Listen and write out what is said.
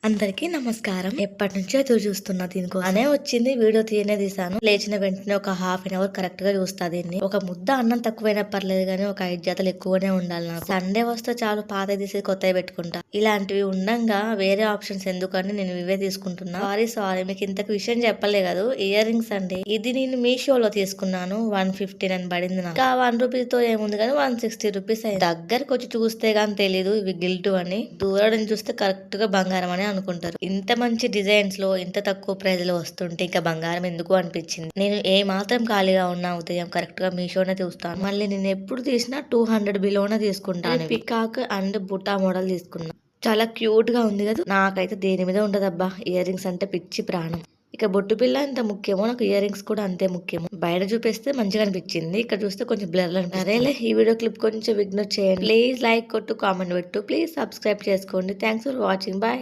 అందరికీ నమస్కారం. ఎప్పటి నుంచో ఎదురు చూస్తున్నా దీనికోసం. అనే వచ్చింది వీడియో తీసాను. లేచిన వెంటనే ఒక హాఫ్ అన్ అవర్ కరెక్ట్ గా చూస్తా దీన్ని. ఒక ముద్ద అన్నం తక్కువైనా పర్లేదు కానీ ఒక 5 జతలు ఎక్కువనే ఉండాలి నాకు. సండే వస్తే చాలు పాత తీసి కొత్తవి పెట్టుకుంటా. ఇలాంటివి ఉండంగా వేరే ఆప్షన్స్ ఎందుకని నేను ఇవే తీసుకుంటున్నా. సారీ మీకు ఇంతకు విషయం చెప్పలే కదా. ఇయర్ రింగ్స్ అండి. ఇది నేను మీషోలో తీసుకున్నాను. 159 పడింది నాకు. ఇంకా 1 రూపీస్ తో ఏముంది కానీ 160 రూపీస్ అయింది. దగ్గరకు వచ్చి చూస్తే గానీ తెలీదు ఇవి గిల్టు అని. దూరం నుంచి చూస్తే కరెక్ట్ గా బంగారం అని అనుకుంటారు. ఇంత మంచి డిజైన్స్ లో ఇంత తక్కువ ప్రైస్ లో వస్తుంటే ఇంకా బంగారం ఎందుకు అనిపించింది. నేను ఏ మాత్రం ఖాళీగా ఉన్నా ఉదయం కరెక్ట్ గా మీషోనే చూస్తాను. మళ్ళీ నేను ఎప్పుడు తీసినా 200 బిలోనే తీసుకుంటాను. పికాక్ అండ్ బుటా మోడల్ తీసుకున్నా. చాలా క్యూట్ గా ఉంది కదా. నాకైతే దేని మీద ఉండదబ్బా. ఇయర్ రింగ్స్ అంటే పిచ్చి ప్రాణం. ఇక బొట్టు పిల్ల ఎంత ముఖ్యమో నాకు ఇయర్ రింగ్స్ కూడా అంతే ముఖ్యము. బయట చూపిస్తే మంచిగా అనిపించింది. ఇక్కడ చూస్తే కొంచెం బ్లర్ అరేలే ఈ వీడియో క్లిప్ కొంచెం ఇగ్నోర్ చేయండి. ప్లీజ్ లైక్ కొట్టు, కామెంట్ పెట్టు, ప్లీజ్ సబ్స్క్రైబ్ చేసుకోండి. Thanks for watching. బాయ్.